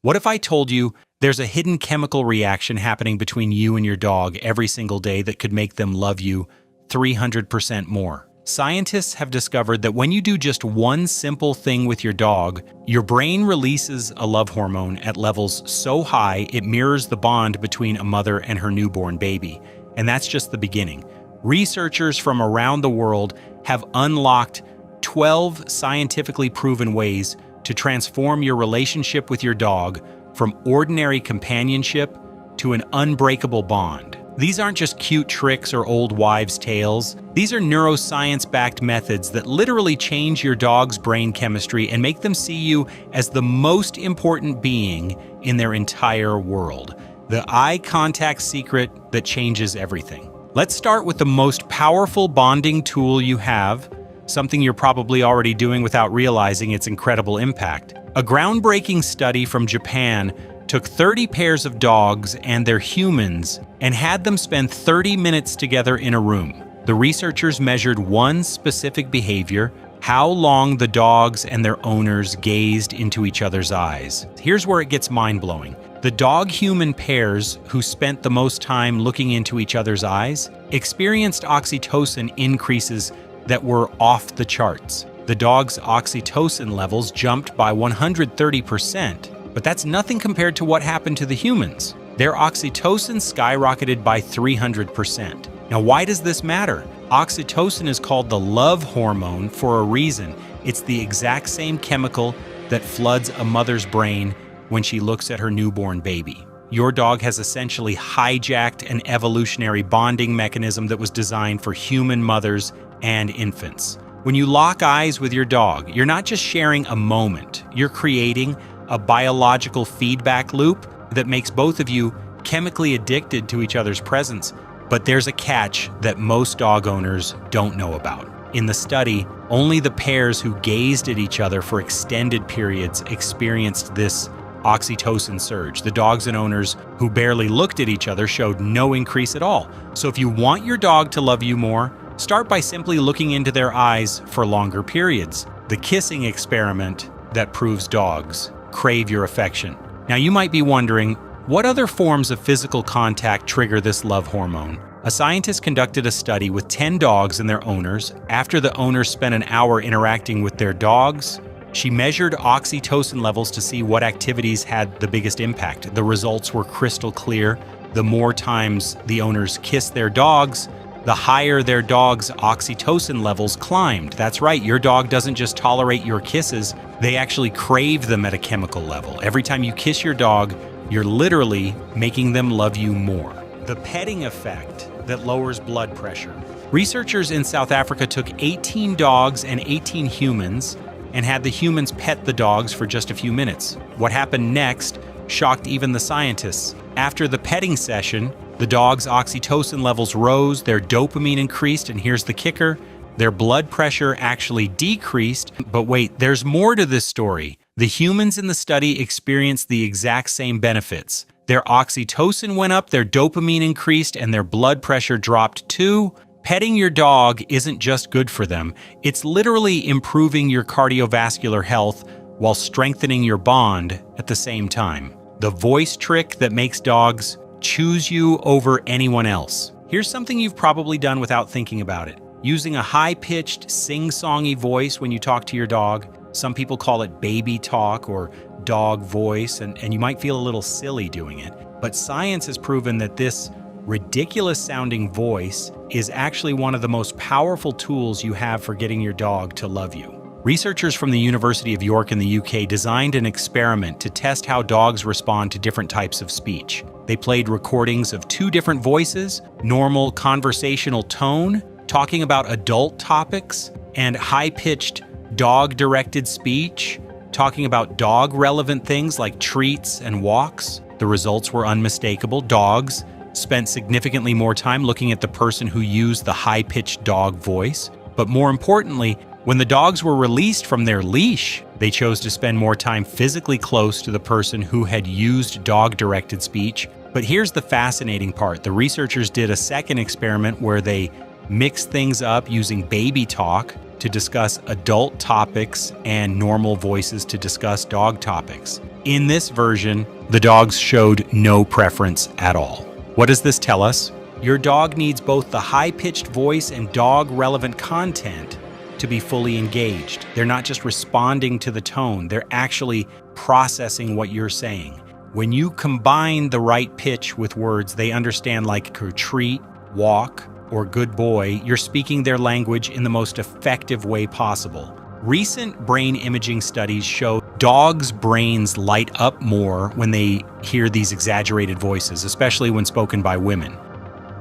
What if I told you there's a hidden chemical reaction happening between you and your dog every single day that could make them love you 300% more? Scientists have discovered that when you do just one simple thing with your dog, your brain releases a love hormone at levels so high it mirrors the bond between a mother and her newborn baby. And that's just the beginning. Researchers from around the world have unlocked 12 scientifically proven ways to transform your relationship with your dog from ordinary companionship to an unbreakable bond. These aren't just cute tricks or old wives' tales. These are neuroscience-backed methods that literally change your dog's brain chemistry and make them see you as the most important being in their entire world. The eye contact secret that changes everything. Let's start with the most powerful bonding tool you have, something you're probably already doing without realizing its incredible impact. A groundbreaking study from Japan took 30 pairs of dogs and their humans and had them spend 30 minutes together in a room. The researchers measured one specific behavior: how long the dogs and their owners gazed into each other's eyes. Here's where it gets mind-blowing. The dog-human pairs who spent the most time looking into each other's eyes experienced oxytocin increases that were off the charts. The dog's oxytocin levels jumped by 130%. But that's nothing compared to what happened to the humans. Their oxytocin skyrocketed by 300%. Now, why does this matter? Oxytocin is called the love hormone for a reason. It's the exact same chemical that floods a mother's brain when she looks at her newborn baby. Your dog has essentially hijacked an evolutionary bonding mechanism that was designed for human mothers and infants. When you lock eyes with your dog, you're not just sharing a moment, you're creating a biological feedback loop that makes both of you chemically addicted to each other's presence. But there's a catch that most dog owners don't know about. In the study, only the pairs who gazed at each other for extended periods experienced this oxytocin surge. The dogs and owners who barely looked at each other showed no increase at all. So if you want your dog to love you more, start by simply looking into their eyes for longer periods. The kissing experiment that proves dogs crave your affection. Now you might be wondering, what other forms of physical contact trigger this love hormone? A scientist conducted a study with 10 dogs and their owners. After the owners spent an hour interacting with their dogs, she measured oxytocin levels to see what activities had the biggest impact. The results were crystal clear. The more times the owners kissed their dogs, the higher their dog's oxytocin levels climbed. That's right, your dog doesn't just tolerate your kisses, they actually crave them at a chemical level. Every time you kiss your dog, you're literally making them love you more. The petting effect that lowers blood pressure. Researchers in South Africa took 18 dogs and 18 humans and had the humans pet the dogs for just a few minutes. What happened next shocked even the scientists. After the petting session, the dog's oxytocin levels rose, their dopamine increased, and here's the kicker: their blood pressure actually decreased. But wait, there's more to this story. The humans in the study experienced the exact same benefits. Their oxytocin went up, their dopamine increased, and their blood pressure dropped too. Petting your dog isn't just good for them, it's literally improving your cardiovascular health while strengthening your bond at the same time. The voice trick that makes dogs choose you over anyone else. Here's something you've probably done without thinking about it. Using a high-pitched, sing-songy voice when you talk to your dog. Some people call it baby talk or dog voice, and you might feel a little silly doing it. But science has proven that this ridiculous-sounding voice is actually one of the most powerful tools you have for getting your dog to love you. Researchers from the University of York in the UK designed an experiment to test how dogs respond to different types of speech. They played recordings of 2 different voices: normal conversational tone, talking about adult topics, and high-pitched dog-directed speech, talking about dog-relevant things like treats and walks. The results were unmistakable. Dogs spent significantly more time looking at the person who used the high-pitched dog voice. But more importantly, when the dogs were released from their leash, they chose to spend more time physically close to the person who had used dog-directed speech. But here's the fascinating part. The researchers did a second experiment where they mixed things up using baby talk to discuss adult topics and normal voices to discuss dog topics. In this version, the dogs showed no preference at all. What does this tell us? Your dog needs both the high-pitched voice and dog-relevant content to be fully engaged. They're not just responding to the tone, they're actually processing what you're saying. When you combine the right pitch with words they understand, like treat, walk, or good boy, you're speaking their language in the most effective way possible. Recent brain imaging studies show dogs' brains light up more when they hear these exaggerated voices, especially when spoken by women.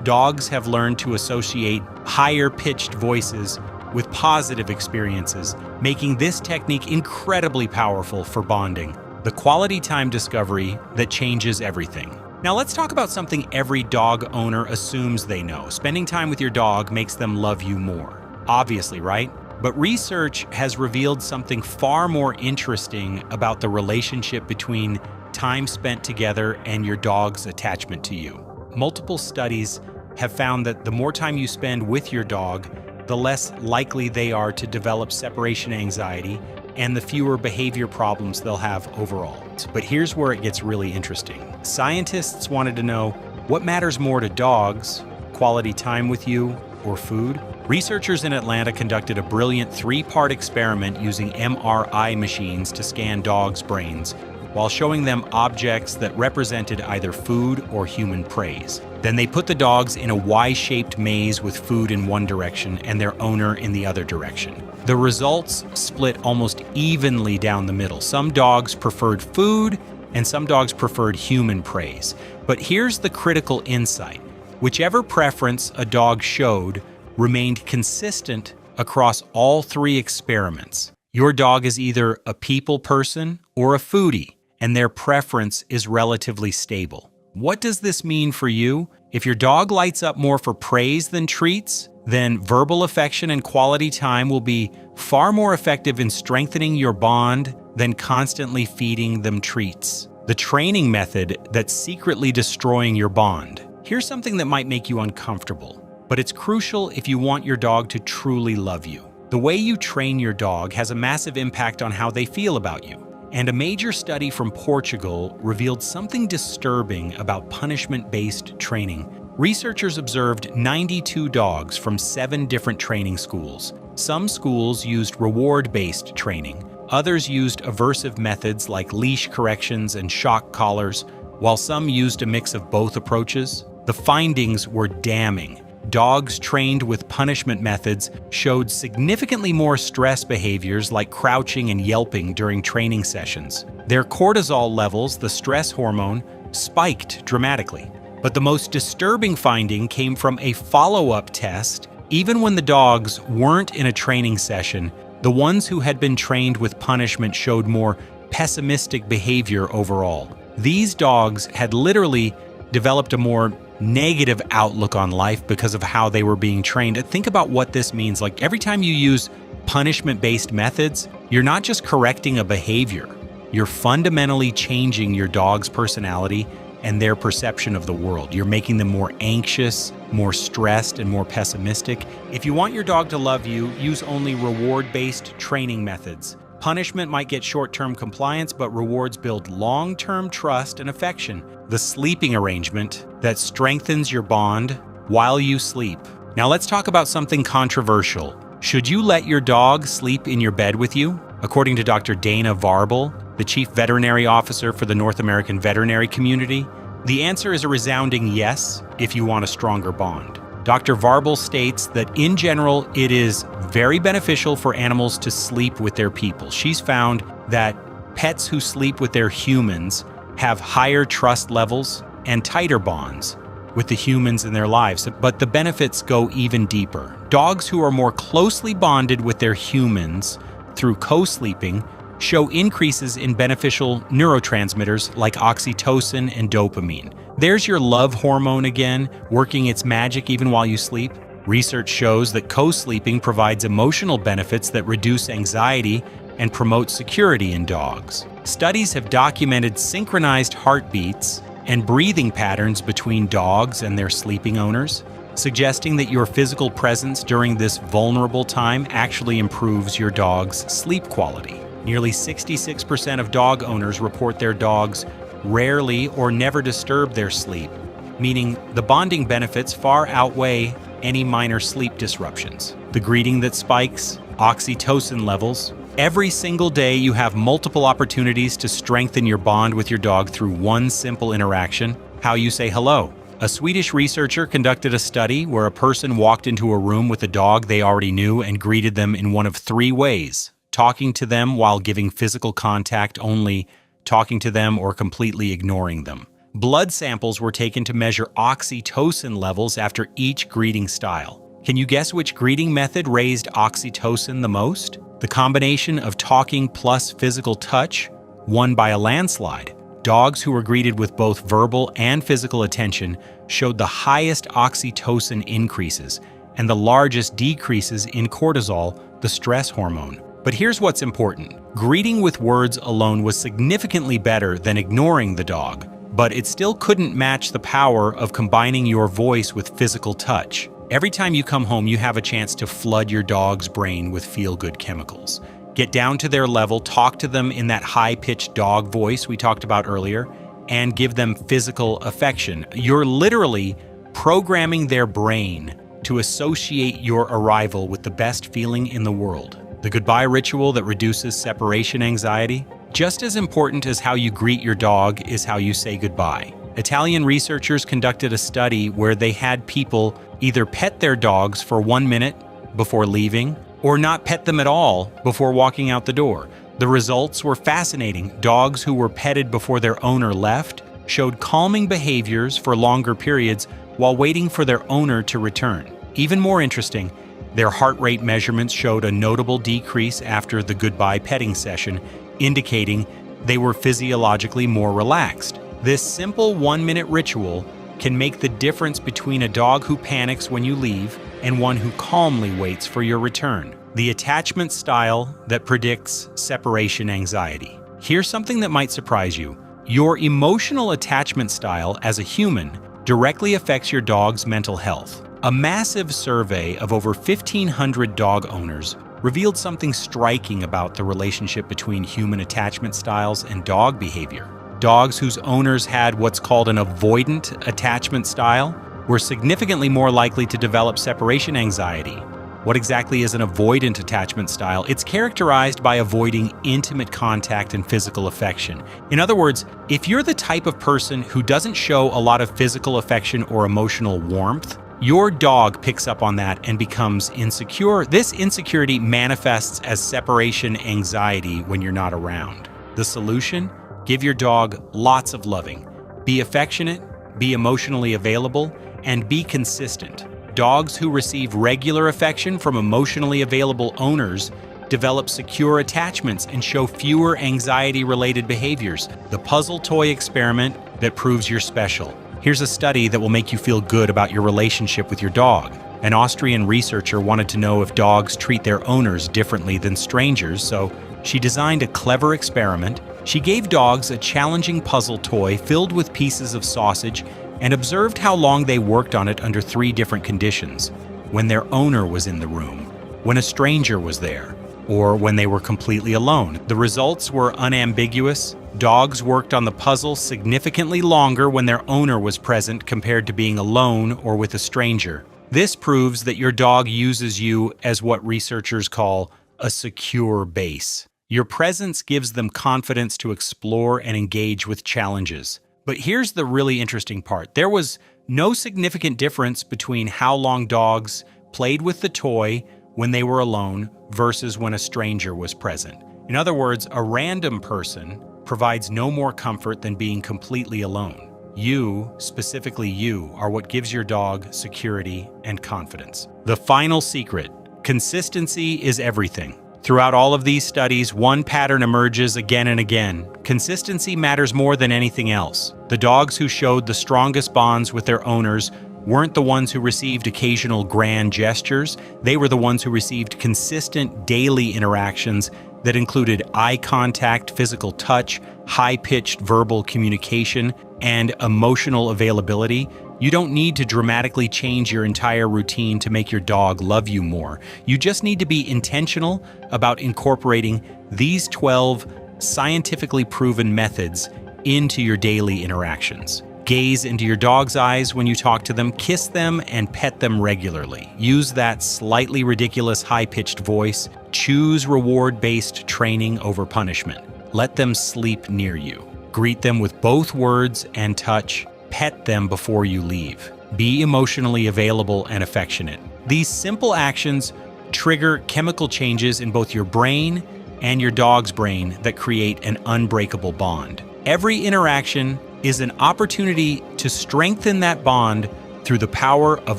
Dogs have learned to associate higher-pitched voices with positive experiences, making this technique incredibly powerful for bonding. The quality time discovery that changes everything. Now let's talk about something every dog owner assumes they know. Spending time with your dog makes them love you more. Obviously, right? But research has revealed something far more interesting about the relationship between time spent together and your dog's attachment to you. Multiple studies have found that the more time you spend with your dog, the less likely they are to develop separation anxiety and the fewer behavior problems they'll have overall. But here's where it gets really interesting. Scientists wanted to know what matters more to dogs, quality time with you or food. Researchers in Atlanta conducted a brilliant 3-part experiment using MRI machines to scan dogs' brains while showing them objects that represented either food or human praise. Then they put the dogs in a Y-shaped maze with food in one direction and their owner in the other direction. The results split almost evenly down the middle. Some dogs preferred food and some dogs preferred human praise. But here's the critical insight. Whichever preference a dog showed remained consistent across all 3 experiments. Your dog is either a people person or a foodie, and their preference is relatively stable. What does this mean for you? If your dog lights up more for praise than treats, then verbal affection and quality time will be far more effective in strengthening your bond than constantly feeding them treats. The training method that's secretly destroying your bond. Here's something that might make you uncomfortable, but it's crucial if you want your dog to truly love you. The way you train your dog has a massive impact on how they feel about you. And a major study from Portugal revealed something disturbing about punishment-based training. Researchers observed 92 dogs from 7 different training schools. Some schools used reward-based training. Others used aversive methods like leash corrections and shock collars, while some used a mix of both approaches. The findings were damning. Dogs trained with punishment methods showed significantly more stress behaviors like crouching and yelping during training sessions. Their cortisol levels, the stress hormone, spiked dramatically. But the most disturbing finding came from a follow-up test. Even when the dogs weren't in a training session, the ones who had been trained with punishment showed more pessimistic behavior overall. These dogs had literally developed a more negative outlook on life because of how they were being trained. Think about what this means. Like, every time you use punishment-based methods, you're not just correcting a behavior, you're fundamentally changing your dog's personality and their perception of the world. You're making them more anxious, more stressed, and more pessimistic. If you want your dog to love you, use only reward-based training methods. Punishment might get short-term compliance, but rewards build long-term trust and affection. The sleeping arrangement that strengthens your bond while you sleep. Now let's talk about something controversial. Should you let your dog sleep in your bed with you? According to Dr. Dana Varble, the Chief Veterinary Officer for the North American veterinary community, the answer is a resounding yes if you want a stronger bond. Dr. Varble states that in general, it is very beneficial for animals to sleep with their people. She's found that pets who sleep with their humans have higher trust levels and tighter bonds with the humans in their lives, but the benefits go even deeper. Dogs who are more closely bonded with their humans through co-sleeping show increases in beneficial neurotransmitters like oxytocin and dopamine. There's your love hormone again, working its magic even while you sleep. Research shows that co-sleeping provides emotional benefits that reduce anxiety and promote security in dogs. Studies have documented synchronized heartbeats and breathing patterns between dogs and their sleeping owners. suggesting that your physical presence during this vulnerable time actually improves your dog's sleep quality. Nearly 66% of dog owners report their dogs rarely or never disturb their sleep, meaning the bonding benefits far outweigh any minor sleep disruptions. The greeting that spikes, oxytocin levels. Every single day you have multiple opportunities to strengthen your bond with your dog through one simple interaction: how you say hello. A Swedish researcher conducted a study where a person walked into a room with a dog they already knew and greeted them in one of three ways: talking to them while giving physical contact only, talking to them, or completely ignoring them. Blood samples were taken to measure oxytocin levels after each greeting style. Can you guess which greeting method raised oxytocin the most? The combination of talking plus physical touch won by a landslide. Dogs who were greeted with both verbal and physical attention showed the highest oxytocin increases and the largest decreases in cortisol, the stress hormone. But here's what's important. Greeting with words alone was significantly better than ignoring the dog, but it still couldn't match the power of combining your voice with physical touch. Every time you come home, you have a chance to flood your dog's brain with feel-good chemicals. Get down to their level, talk to them in that high-pitched dog voice we talked about earlier, and give them physical affection. You're literally programming their brain to associate your arrival with the best feeling in the world. The goodbye ritual that reduces separation anxiety. Just as important as how you greet your dog is how you say goodbye. Italian researchers conducted a study where they had people either pet their dogs for 1 minute before leaving or not pet them at all before walking out the door. The results were fascinating. Dogs who were petted before their owner left showed calming behaviors for longer periods while waiting for their owner to return. Even more interesting, their heart rate measurements showed a notable decrease after the goodbye petting session, indicating they were physiologically more relaxed. This simple 1-minute ritual can make the difference between a dog who panics when you leave and one who calmly waits for your return. The attachment style that predicts separation anxiety. Here's something that might surprise you. Your emotional attachment style as a human directly affects your dog's mental health. A massive survey of over 1,500 dog owners revealed something striking about the relationship between human attachment styles and dog behavior. Dogs whose owners had what's called an avoidant attachment style were significantly more likely to develop separation anxiety. What exactly is an avoidant attachment style? It's characterized by avoiding intimate contact and physical affection. In other words, if you're the type of person who doesn't show a lot of physical affection or emotional warmth, your dog picks up on that and becomes insecure. This insecurity manifests as separation anxiety when you're not around. The solution? Give your dog lots of loving. Be affectionate, be emotionally available, and be consistent. Dogs who receive regular affection from emotionally available owners develop secure attachments and show fewer anxiety-related behaviors. The puzzle toy experiment that proves you're special. Here's a study that will make you feel good about your relationship with your dog. An Austrian researcher wanted to know if dogs treat their owners differently than strangers, so she designed a clever experiment. She gave dogs a challenging puzzle toy filled with pieces of sausage and observed how long they worked on it under 3 different conditions: when their owner was in the room, when a stranger was there, or when they were completely alone. The results were unambiguous. Dogs worked on the puzzle significantly longer when their owner was present compared to being alone or with a stranger. This proves that your dog uses you as what researchers call a secure base. Your presence gives them confidence to explore and engage with challenges. But here's the really interesting part. There was no significant difference between how long dogs played with the toy when they were alone versus when a stranger was present. In other words, a random person provides no more comfort than being completely alone. You, specifically you, are what gives your dog security and confidence. The final secret: consistency is everything. Throughout all of these studies, one pattern emerges again and again. Consistency matters more than anything else. The dogs who showed the strongest bonds with their owners weren't the ones who received occasional grand gestures. They were the ones who received consistent daily interactions that included eye contact, physical touch, high-pitched verbal communication, and emotional availability, you don't need to dramatically change your entire routine to make your dog love you more. You just need to be intentional about incorporating these 12 scientifically proven methods into your daily interactions. Gaze into your dog's eyes when you talk to them, kiss them, and pet them regularly. Use that slightly ridiculous high-pitched voice. Choose reward-based training over punishment. Let them sleep near you. Greet them with both words and touch. Pet them before you leave. Be emotionally available and affectionate. These simple actions trigger chemical changes in both your brain and your dog's brain that create an unbreakable bond. Every interaction is an opportunity to strengthen that bond through the power of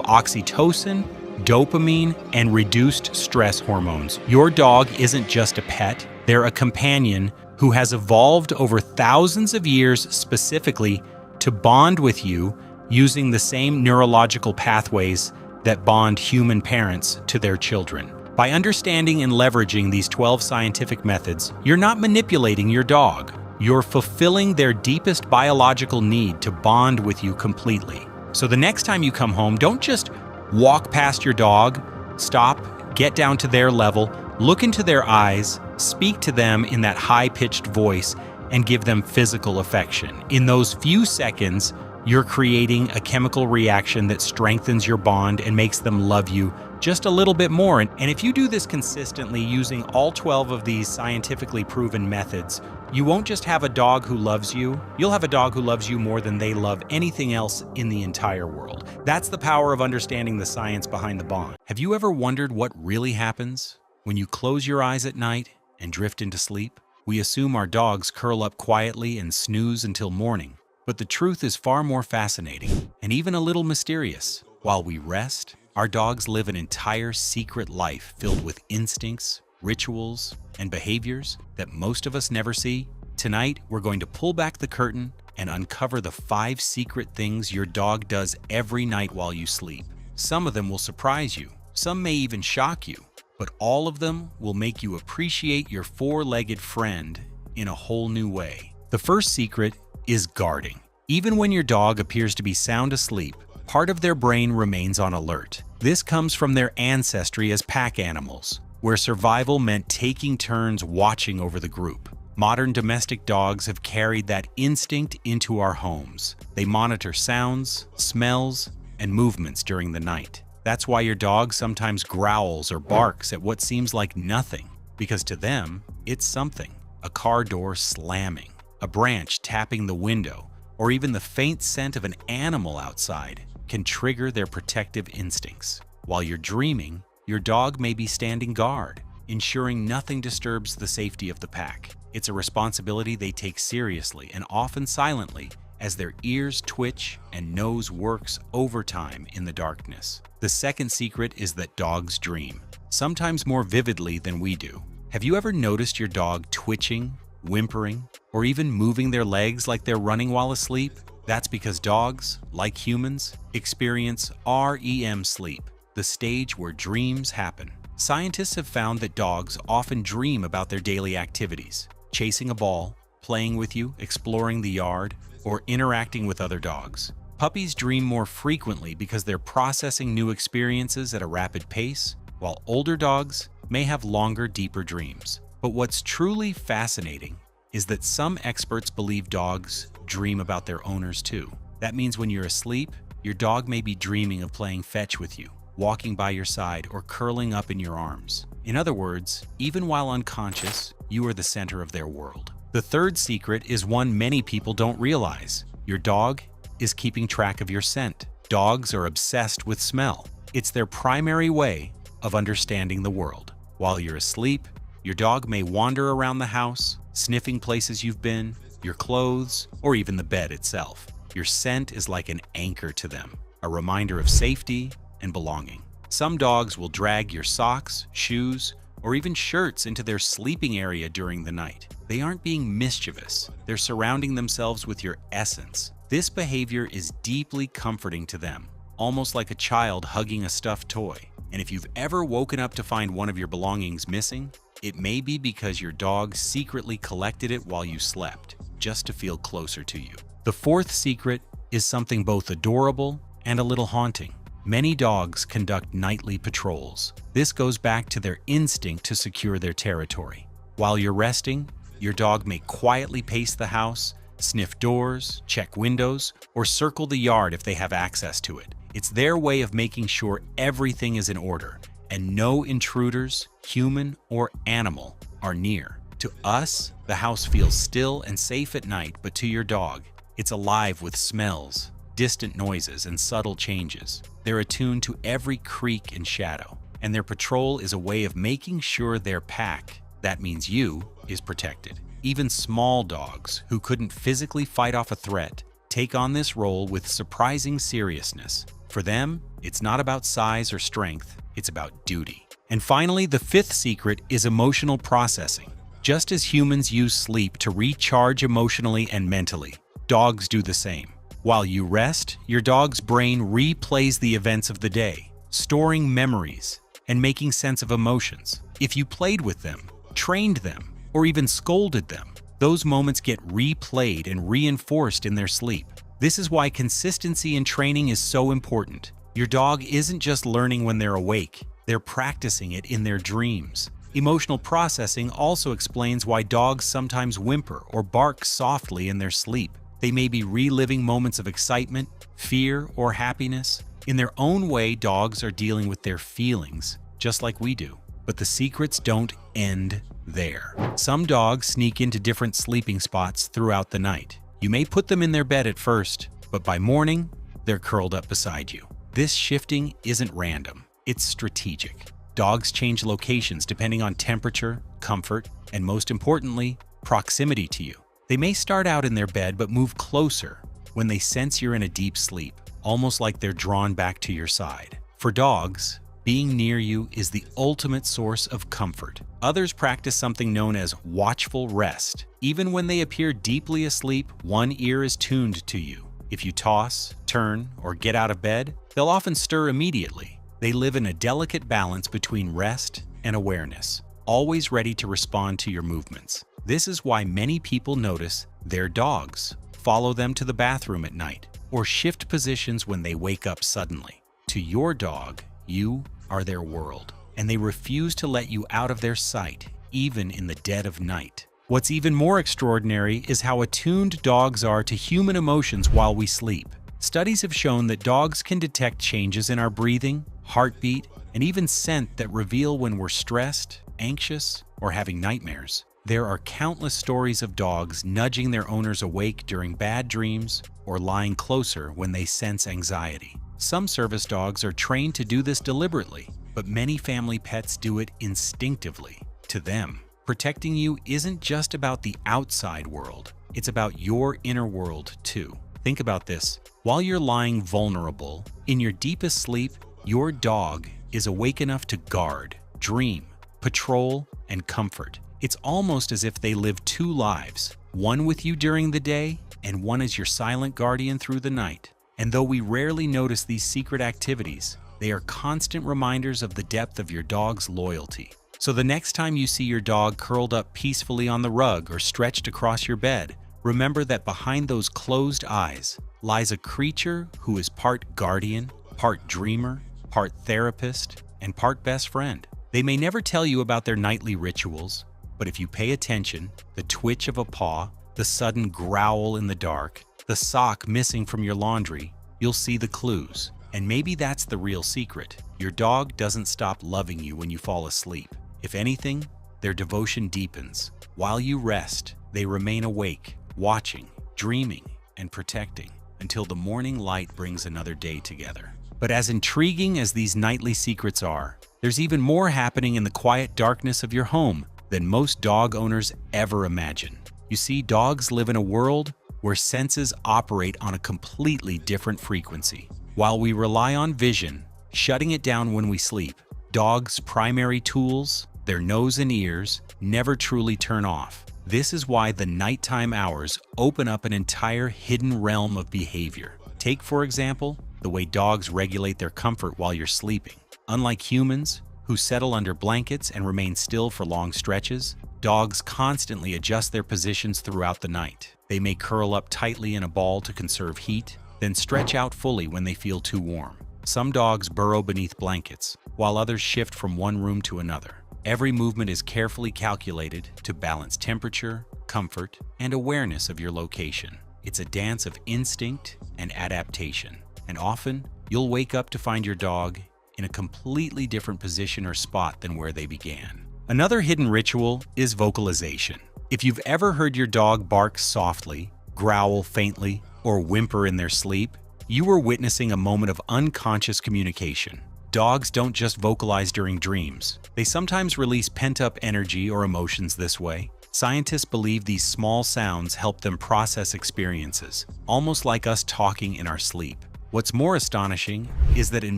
oxytocin, dopamine, and reduced stress hormones. Your dog isn't just a pet, they're a companion who has evolved over thousands of years specifically to bond with you using the same neurological pathways that bond human parents to their children. By understanding and leveraging these 12 scientific methods, you're not manipulating your dog. You're fulfilling their deepest biological need to bond with you completely. So the next time you come home, don't just walk past your dog. Stop, get down to their level, look into their eyes, speak to them in that high-pitched voice, and give them physical affection. In those few seconds, you're creating a chemical reaction that strengthens your bond and makes them love you just a little bit more. And if you do this consistently using all 12 of these scientifically proven methods, you won't just have a dog who loves you, you'll have a dog who loves you more than they love anything else in the entire world. That's the power of understanding the science behind the bond. Have you ever wondered what really happens when you close your eyes at night and drift into sleep? We assume our dogs curl up quietly and snooze until morning. But the truth is far more fascinating and even a little mysterious. While we rest, our dogs live an entire secret life filled with instincts, rituals, and behaviors that most of us never see. Tonight, we're going to pull back the curtain and uncover the 5 secret things your dog does every night while you sleep. Some of them will surprise you, some may even shock you, but all of them will make you appreciate your 4-legged friend in a whole new way. The first secret is guarding. Even when your dog appears to be sound asleep, part of their brain remains on alert. This comes from their ancestry as pack animals, where survival meant taking turns watching over the group. Modern domestic dogs have carried that instinct into our homes. They monitor sounds, smells, and movements during the night. That's why your dog sometimes growls or barks at what seems like nothing, because to them, it's something. A car door slamming, a branch tapping the window, or even the faint scent of an animal outside can trigger their protective instincts. While you're dreaming, your dog may be standing guard, ensuring nothing disturbs the safety of the pack. It's a responsibility they take seriously and often silently as their ears twitch and nose works overtime in the darkness. The second secret is that dogs dream, sometimes more vividly than we do. Have you ever noticed your dog twitching, whimpering, or even moving their legs like they're running while asleep? That's because dogs, like humans, experience REM sleep, the stage where dreams happen. Scientists have found that dogs often dream about their daily activities, chasing a ball, playing with you, exploring the yard, or interacting with other dogs. Puppies dream more frequently because they're processing new experiences at a rapid pace, while older dogs may have longer, deeper dreams. But what's truly fascinating is that some experts believe dogs dream about their owners too. That means when you're asleep, your dog may be dreaming of playing fetch with you, walking by your side, or curling up in your arms. In other words, even while unconscious, you are the center of their world. The third secret is one many people don't realize. Your dog is keeping track of your scent. Dogs are obsessed with smell. It's their primary way of understanding the world. While you're asleep, your dog may wander around the house, sniffing places you've been, your clothes, or even the bed itself. Your scent is like an anchor to them, a reminder of safety and belonging. Some dogs will drag your socks, shoes, or even shirts into their sleeping area during the night. They aren't being mischievous. They're surrounding themselves with your essence. This behavior is deeply comforting to them, almost like a child hugging a stuffed toy. And if you've ever woken up to find one of your belongings missing, It may be because your dog secretly collected it while you slept, just to feel closer to you. The fourth secret is something both adorable and a little haunting. Many dogs conduct nightly patrols. This goes back to their instinct to secure their territory. While you're resting, your dog may quietly pace the house, sniff doors, check windows, or circle the yard if they have access to it. It's their way of making sure everything is in order and no intruders, human or animal, are near. To us, the house feels still and safe at night, but to your dog, it's alive with smells, distant noises, and subtle changes. They're attuned to every creak and shadow, and their patrol is a way of making sure their pack, that means you, is protected. Even small dogs, who couldn't physically fight off a threat, take on this role with surprising seriousness. For them, it's not about size or strength, it's about duty. And finally, the fifth secret is emotional processing. Just as humans use sleep to recharge emotionally and mentally, dogs do the same. While you rest, your dog's brain replays the events of the day, storing memories and making sense of emotions. If you played with them, trained them, or even scolded them, those moments get replayed and reinforced in their sleep. This is why consistency in training is so important. Your dog isn't just learning when they're awake, they're practicing it in their dreams. Emotional processing also explains why dogs sometimes whimper or bark softly in their sleep. They may be reliving moments of excitement, fear, or happiness. In their own way, dogs are dealing with their feelings, just like we do. But the secrets don't end there. Some dogs sneak into different sleeping spots throughout the night. You may put them in their bed at first, but by morning, they're curled up beside you. This shifting isn't random, it's strategic. Dogs change locations depending on temperature, comfort, and most importantly, proximity to you. They may start out in their bed but move closer when they sense you're in a deep sleep, almost like they're drawn back to your side. For dogs, being near you is the ultimate source of comfort. Others practice something known as watchful rest. Even when they appear deeply asleep, one ear is tuned to you. If you toss, turn, or get out of bed, they'll often stir immediately. They live in a delicate balance between rest and awareness, always ready to respond to your movements. This is why many people notice their dogs, follow them to the bathroom at night, or shift positions when they wake up suddenly. To your dog, you are their world, and they refuse to let you out of their sight, even in the dead of night. What's even more extraordinary is how attuned dogs are to human emotions while we sleep. Studies have shown that dogs can detect changes in our breathing, heartbeat, and even scent that reveal when we're stressed, anxious, or having nightmares. There are countless stories of dogs nudging their owners awake during bad dreams or lying closer when they sense anxiety. Some service dogs are trained to do this deliberately, but many family pets do it instinctively. To them, protecting you isn't just about the outside world, it's about your inner world too. Think about this. While you're lying vulnerable, in your deepest sleep, your dog is awake enough to guard, dream, patrol, and comfort. It's almost as if they live two lives, one with you during the day and one as your silent guardian through the night. And though we rarely notice these secret activities, they are constant reminders of the depth of your dog's loyalty. So the next time you see your dog curled up peacefully on the rug or stretched across your bed, remember that behind those closed eyes lies a creature who is part guardian, part dreamer, part therapist, and part best friend. They may never tell you about their nightly rituals, but if you pay attention, the twitch of a paw, the sudden growl in the dark, the sock missing from your laundry, you'll see the clues. And maybe that's the real secret. Your dog doesn't stop loving you when you fall asleep. If anything, their devotion deepens. While you rest, they remain awake, watching, dreaming, and protecting until the morning light brings another day together. But as intriguing as these nightly secrets are, there's even more happening in the quiet darkness of your home than most dog owners ever imagine. You see, dogs live in a world where senses operate on a completely different frequency. While we rely on vision, shutting it down when we sleep, dogs' primary tools, their nose and ears, never truly turn off. This is why the nighttime hours open up an entire hidden realm of behavior. Take, for example, the way dogs regulate their comfort while you're sleeping. Unlike humans, who settle under blankets and remain still for long stretches. Dogs constantly adjust their positions throughout the night. They may curl up tightly in a ball to conserve heat, then stretch out fully when they feel too warm. Some dogs burrow beneath blankets, while others shift from one room to another. Every movement is carefully calculated to balance temperature, comfort, and awareness of your location. It's a dance of instinct and adaptation, and often you'll wake up to find your dog in a completely different position or spot than where they began. Another hidden ritual is vocalization. If you've ever heard your dog bark softly, growl faintly, or whimper in their sleep, you are witnessing a moment of unconscious communication. Dogs don't just vocalize during dreams. They sometimes release pent-up energy or emotions this way. Scientists believe these small sounds help them process experiences, almost like us talking in our sleep. What's more astonishing is that in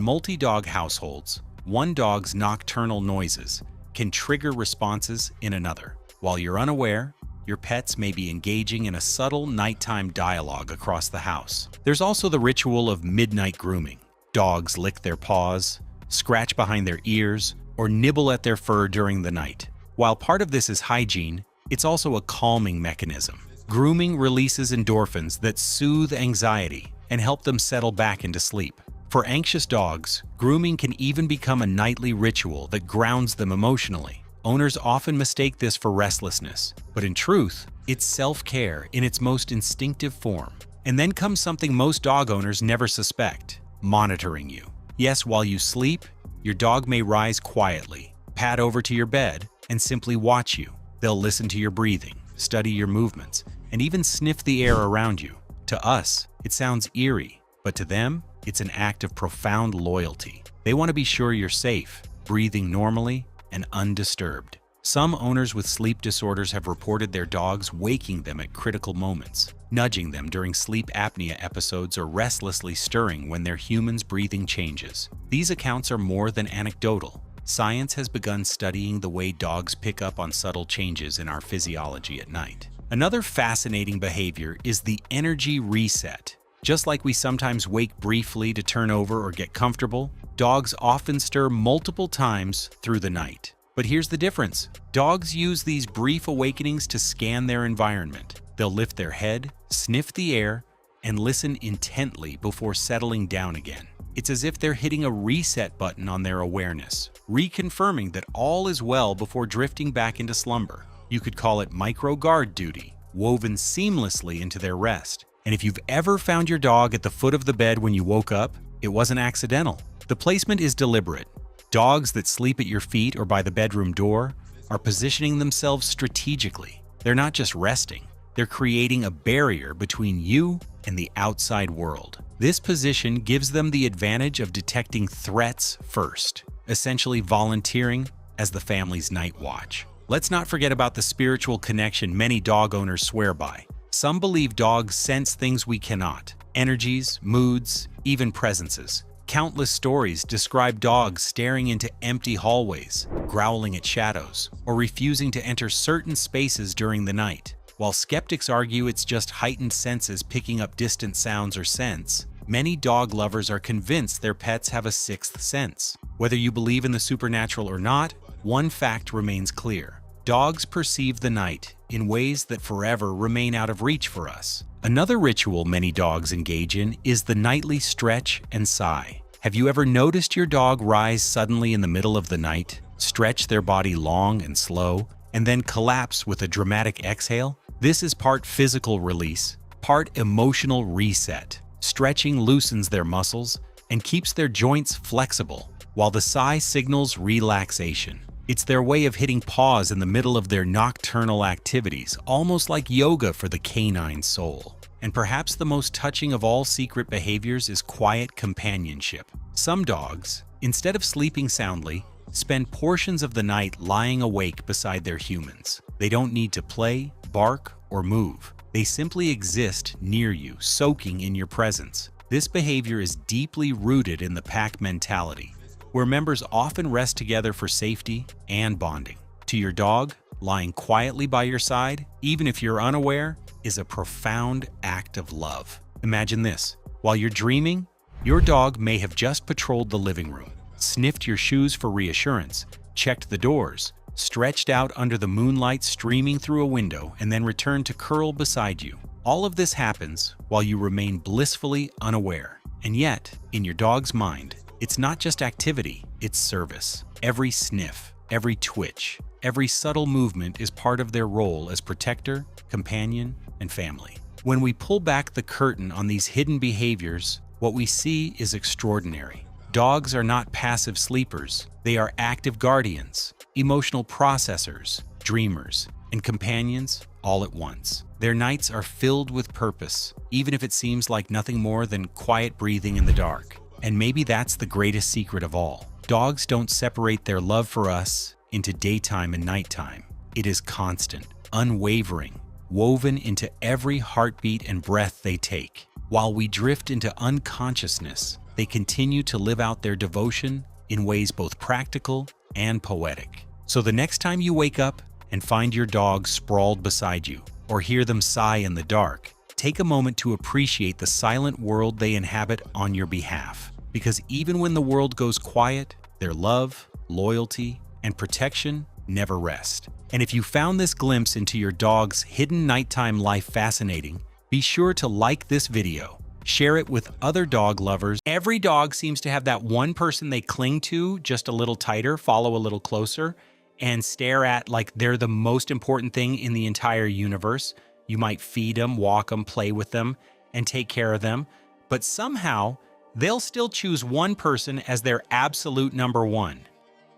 multi-dog households, one dog's nocturnal noises can trigger responses in another. While you're unaware, your pets may be engaging in a subtle nighttime dialogue across the house. There's also the ritual of midnight grooming. Dogs lick their paws, scratch behind their ears, or nibble at their fur during the night. While part of this is hygiene, it's also a calming mechanism. Grooming releases endorphins that soothe anxiety and help them settle back into sleep. For anxious dogs, grooming can even become a nightly ritual that grounds them emotionally. Owners often mistake this for restlessness, but in truth, it's self-care in its most instinctive form. And then comes something most dog owners never suspect: monitoring you. Yes, while you sleep, your dog may rise quietly, pad over to your bed, and simply watch you. They'll listen to your breathing, study your movements, and even sniff the air around you. To us, it sounds eerie, but to them, it's an act of profound loyalty. They want to be sure you're safe, breathing normally, and undisturbed. Some owners with sleep disorders have reported their dogs waking them at critical moments, nudging them during sleep apnea episodes, or restlessly stirring when their human's breathing changes. These accounts are more than anecdotal. Science has begun studying the way dogs pick up on subtle changes in our physiology at night. Another fascinating behavior is the energy reset. Just like we sometimes wake briefly to turn over or get comfortable, dogs often stir multiple times through the night. But here's the difference. Dogs use these brief awakenings to scan their environment. They'll lift their head, sniff the air, and listen intently before settling down again. It's as if they're hitting a reset button on their awareness, reconfirming that all is well before drifting back into slumber. You could call it micro-guard duty, woven seamlessly into their rest. And if you've ever found your dog at the foot of the bed when you woke up, it wasn't accidental. The placement is deliberate. Dogs that sleep at your feet or by the bedroom door are positioning themselves strategically. They're not just resting, they're creating a barrier between you and the outside world. This position gives them the advantage of detecting threats first, essentially volunteering as the family's night watch. Let's not forget about the spiritual connection many dog owners swear by. Some believe dogs sense things we cannot: energies, moods, even presences. Countless stories describe dogs staring into empty hallways, growling at shadows, or refusing to enter certain spaces during the night. While skeptics argue it's just heightened senses picking up distant sounds or scents, many dog lovers are convinced their pets have a sixth sense. Whether you believe in the supernatural or not, one fact remains clear: dogs perceive the night in ways that forever remain out of reach for us. Another ritual many dogs engage in is the nightly stretch and sigh. Have you ever noticed your dog rise suddenly in the middle of the night, stretch their body long and slow, and then collapse with a dramatic exhale? This is part physical release, part emotional reset. Stretching loosens their muscles and keeps their joints flexible, while the sigh signals relaxation. It's their way of hitting pause in the middle of their nocturnal activities, almost like yoga for the canine soul. And perhaps the most touching of all secret behaviors is quiet companionship. Some dogs, instead of sleeping soundly, spend portions of the night lying awake beside their humans. They don't need to play, bark, or move. They simply exist near you, soaking in your presence. This behavior is deeply rooted in the pack mentality, where members often rest together for safety and bonding. To your dog, lying quietly by your side, even if you're unaware, is a profound act of love. Imagine this: while you're dreaming, your dog may have just patrolled the living room, sniffed your shoes for reassurance, checked the doors, stretched out under the moonlight streaming through a window, and then returned to curl beside you. All of this happens while you remain blissfully unaware. And yet, in your dog's mind, it's not just activity, it's service. Every sniff, every twitch, every subtle movement is part of their role as protector, companion, and family. When we pull back the curtain on these hidden behaviors, what we see is extraordinary. Dogs are not passive sleepers. They are active guardians, emotional processors, dreamers, and companions all at once. Their nights are filled with purpose, even if it seems like nothing more than quiet breathing in the dark. And maybe that's the greatest secret of all. Dogs don't separate their love for us into daytime and nighttime. It is constant, unwavering, woven into every heartbeat and breath they take. While we drift into unconsciousness, they continue to live out their devotion in ways both practical and poetic. So the next time you wake up and find your dog sprawled beside you, or hear them sigh in the dark, take a moment to appreciate the silent world they inhabit on your behalf. Because even when the world goes quiet, their love, loyalty, and protection never rest. And if you found this glimpse into your dog's hidden nighttime life fascinating, be sure to like this video, share it with other dog lovers. Every dog seems to have that one person they cling to just a little tighter, follow a little closer, and stare at like they're the most important thing in the entire universe. You might feed them, walk them, play with them, and take care of them, but somehow they'll still choose one person as their absolute number one.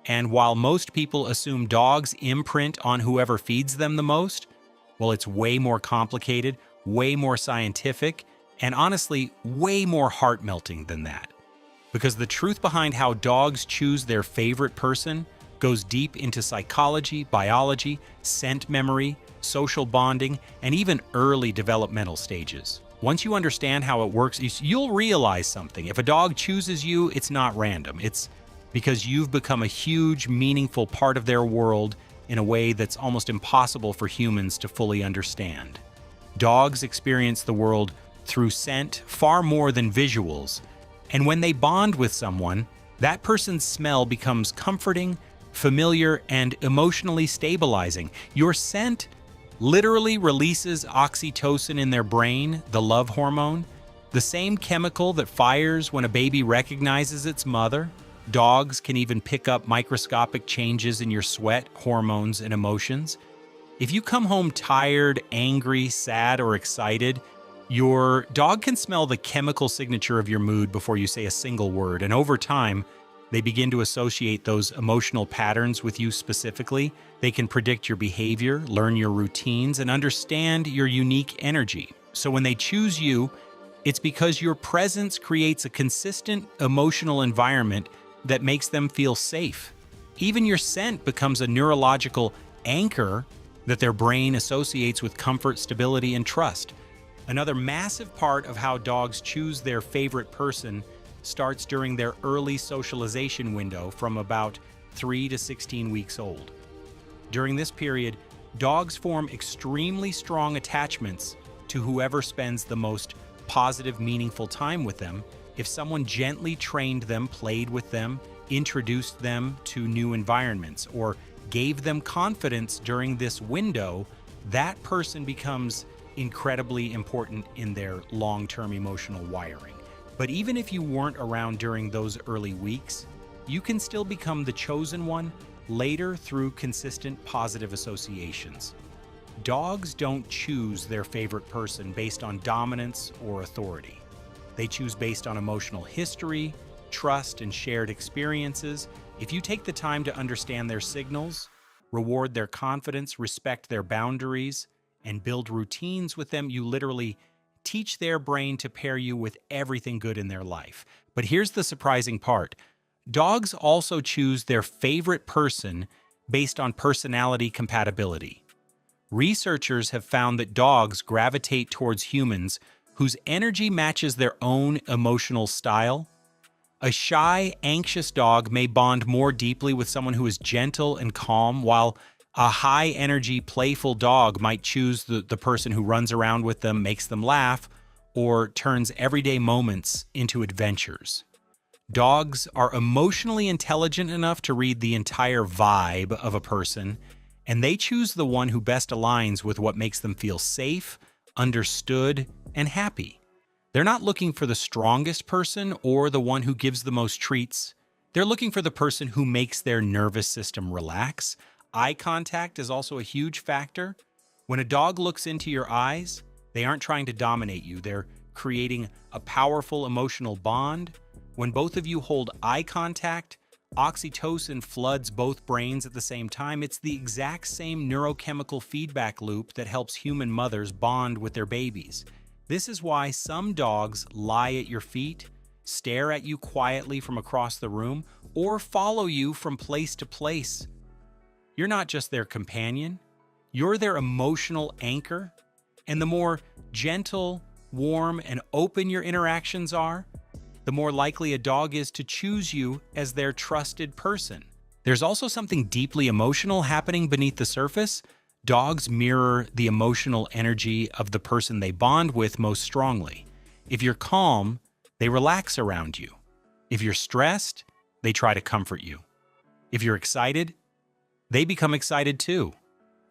And while most people assume dogs imprint on whoever feeds them the most, well, it's way more complicated, way more scientific, and honestly, way more heart-melting than that. Because the truth behind how dogs choose their favorite person goes deep into psychology, biology, scent memory, social bonding, and even early developmental stages. Once you understand how it works, you'll realize something. If a dog chooses you, it's not random. It's because you've become a huge, meaningful part of their world in a way that's almost impossible for humans to fully understand. Dogs experience the world through scent far more than visuals, and when they bond with someone, that person's smell becomes comforting, familiar, and emotionally stabilizing. Your scent literally releases oxytocin in their brain, the love hormone, the same chemical that fires when a baby recognizes its mother. Dogs can even pick up microscopic changes in your sweat, hormones, and emotions. If you come home tired, angry, sad, or excited, your dog can smell the chemical signature of your mood before you say a single word, and over time, they begin to associate those emotional patterns with you specifically. They can predict your behavior, learn your routines, and understand your unique energy. So when they choose you, it's because your presence creates a consistent emotional environment that makes them feel safe. Even your scent becomes a neurological anchor that their brain associates with comfort, stability, and trust. Another massive part of how dogs choose their favorite person starts during their early socialization window from about 3 to 16 weeks old. During this period, dogs form extremely strong attachments to whoever spends the most positive, meaningful time with them. If someone gently trained them, played with them, introduced them to new environments, or gave them confidence during this window, that person becomes incredibly important in their long-term emotional wiring. But even if you weren't around during those early weeks, you can still become the chosen one later through consistent positive associations. Dogs don't choose their favorite person based on dominance or authority. They choose based on emotional history, trust, and shared experiences. If you take the time to understand their signals, reward their confidence, respect their boundaries, and build routines with them, you literally teach their brain to pair you with everything good in their life. But here's the surprising part. Dogs also choose their favorite person based on personality compatibility. Researchers have found that dogs gravitate towards humans whose energy matches their own emotional style. A shy, anxious dog may bond more deeply with someone who is gentle and calm, while a high-energy, playful dog might choose the person who runs around with them, makes them laugh, or turns everyday moments into adventures. Dogs are emotionally intelligent enough to read the entire vibe of a person, and they choose the one who best aligns with what makes them feel safe, understood, and happy. They're not looking for the strongest person or the one who gives the most treats. They're looking for the person who makes their nervous system relax. Eye contact is also a huge factor. When a dog looks into your eyes, they aren't trying to dominate you. They're creating a powerful emotional bond. When both of you hold eye contact, oxytocin floods both brains at the same time. It's the exact same neurochemical feedback loop that helps human mothers bond with their babies. This is why some dogs lie at your feet, stare at you quietly from across the room, or follow you from place to place. You're not just their companion, you're their emotional anchor. And the more gentle, warm, and open your interactions are, the more likely a dog is to choose you as their trusted person. There's also something deeply emotional happening beneath the surface. Dogs mirror the emotional energy of the person they bond with most strongly. If you're calm, they relax around you. If you're stressed, they try to comfort you. If you're excited, they become excited too.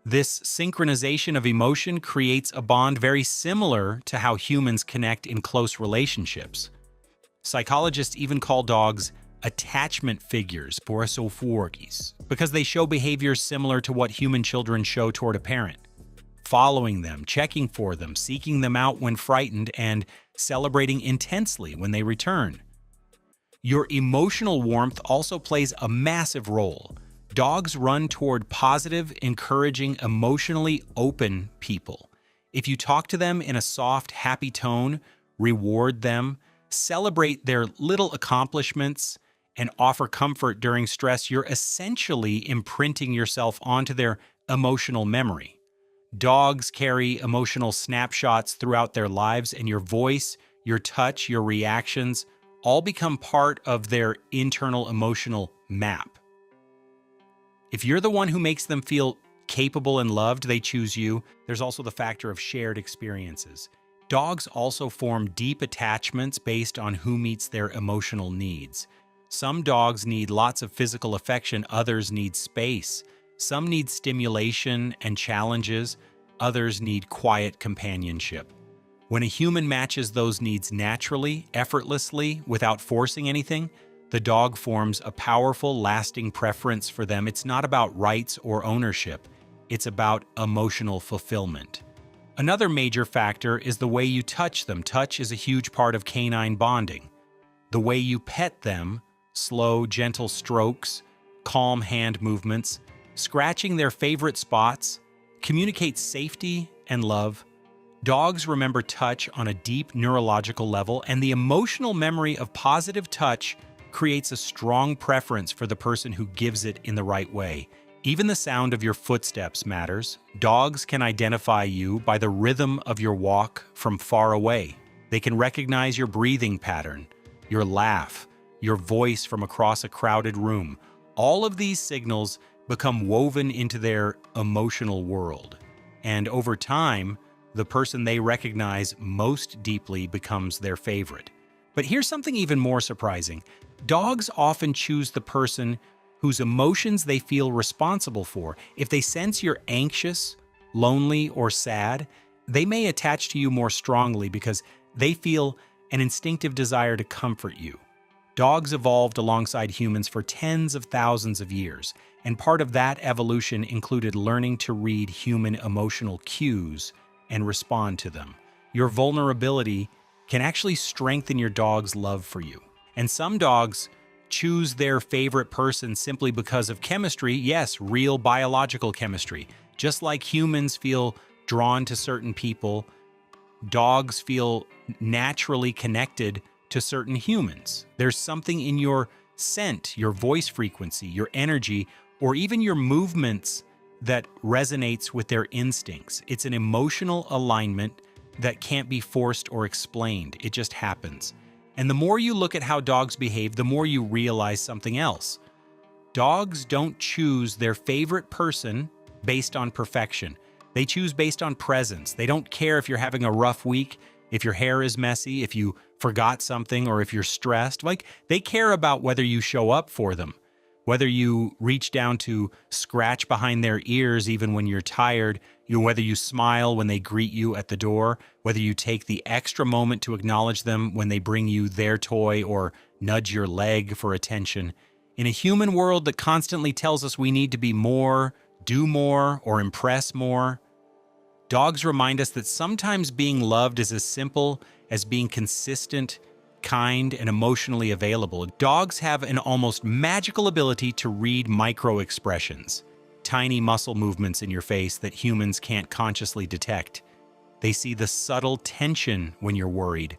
This synchronization of emotion creates a bond very similar to how humans connect in close relationships. Psychologists even call dogs attachment figures, because they show behaviors similar to what human children show toward a parent. Following them, checking for them, seeking them out when frightened, and celebrating intensely when they return. Your emotional warmth also plays a massive role. Dogs run toward positive, encouraging, emotionally open people. If you talk to them in a soft, happy tone, reward them, celebrate their little accomplishments, and offer comfort during stress, you're essentially imprinting yourself onto their emotional memory. Dogs carry emotional snapshots throughout their lives, and your voice, your touch, your reactions all become part of their internal emotional map. If you're the one who makes them feel capable and loved, they choose you. There's also the factor of shared experiences. Dogs also form deep attachments based on who meets their emotional needs. Some dogs need lots of physical affection, others need space. Some need stimulation and challenges, others need quiet companionship. When a human matches those needs naturally, effortlessly, without forcing anything, the dog forms a powerful, lasting preference for them. It's not about rights or ownership, it's about emotional fulfillment. Another major factor is the way you touch them. Touch is a huge part of canine bonding. The way you pet them, slow, gentle strokes, calm hand movements, scratching their favorite spots, communicates safety and love. Dogs remember touch on a deep neurological level, and the emotional memory of positive touch creates a strong preference for the person who gives it in the right way. Even the sound of your footsteps matters. Dogs can identify you by the rhythm of your walk from far away. They can recognize your breathing pattern, your laugh, your voice from across a crowded room. All of these signals become woven into their emotional world. And over time, the person they recognize most deeply becomes their favorite. But here's something even more surprising. Dogs often choose the person whose emotions they feel responsible for. If they sense you're anxious, lonely, or sad, they may attach to you more strongly because they feel an instinctive desire to comfort you. Dogs evolved alongside humans for tens of thousands of years, and part of that evolution included learning to read human emotional cues and respond to them. Your vulnerability can actually strengthen your dog's love for you. And some dogs choose their favorite person simply because of chemistry. Yes, real biological chemistry. Just like humans feel drawn to certain people, dogs feel naturally connected to certain humans. There's something in your scent, your voice frequency, your energy, or even your movements that resonates with their instincts. It's an emotional alignment that can't be forced or explained. It just happens. And the more you look at how dogs behave, the more you realize something else. Dogs don't choose their favorite person based on perfection. They choose based on presence. They don't care if you're having a rough week. if your hair is messy, if you forgot something, or if you're stressed. Like, they care about whether you show up for them, whether you reach down to scratch behind their ears even when you're tired, whether you smile when they greet you at the door, whether you take the extra moment to acknowledge them when they bring you their toy or nudge your leg for attention. In a human world that constantly tells us we need to be more, do more, or impress more, dogs remind us that sometimes being loved is as simple as being consistent, kind, and emotionally available. Dogs have an almost magical ability to read micro-expressions, tiny muscle movements in your face that humans can't consciously detect. They see the subtle tension when you're worried,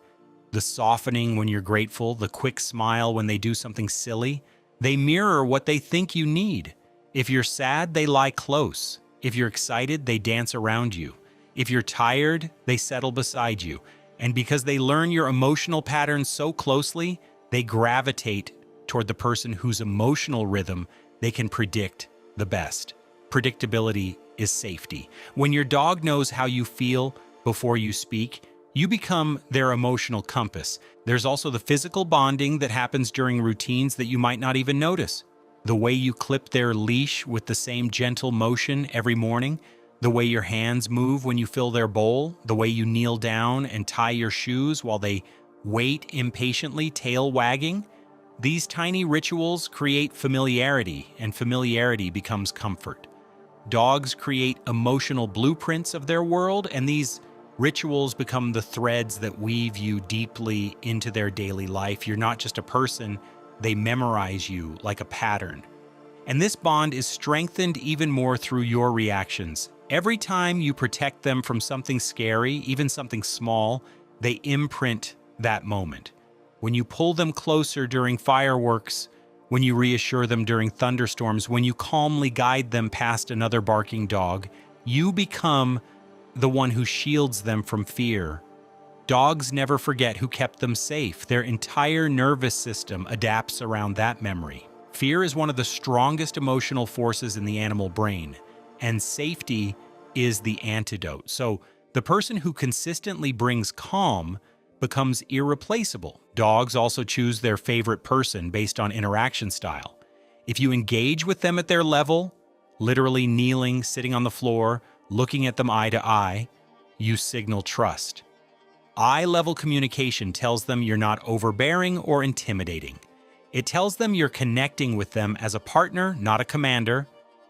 the softening when you're grateful, the quick smile when they do something silly. They mirror what they think you need. If you're sad, they lie close. If you're excited, they dance around you. If you're tired, they settle beside you. And because they learn your emotional patterns so closely, they gravitate toward the person whose emotional rhythm they can predict the best. Predictability is safety. When your dog knows how you feel before you speak, you become their emotional compass. There's also the physical bonding that happens during routines that you might not even notice. The way you clip their leash with the same gentle motion every morning, the way your hands move when you fill their bowl, the way you kneel down and tie your shoes while they wait impatiently, tail wagging. These tiny rituals create familiarity, and familiarity becomes comfort. Dogs create emotional blueprints of their world, and these rituals become the threads that weave you deeply into their daily life. You're not just a person, they memorize you like a pattern. And this bond is strengthened even more through your reactions. Every time you protect them from something scary, even something small, they imprint that moment. When you pull them closer during fireworks, when you reassure them during thunderstorms, when you calmly guide them past another barking dog, you become the one who shields them from fear. Dogs never forget who kept them safe. Their entire nervous system adapts around that memory. Fear is one of the strongest emotional forces in the animal brain, and safety is the antidote. So the person who consistently brings calm becomes irreplaceable. Dogs also choose their favorite person based on interaction style. If you engage with them at their level, literally kneeling, sitting on the floor, looking at them eye to eye, you signal trust. Eye-level communication tells them you're not overbearing or intimidating. It tells them you're connecting with them as a partner, not a commander.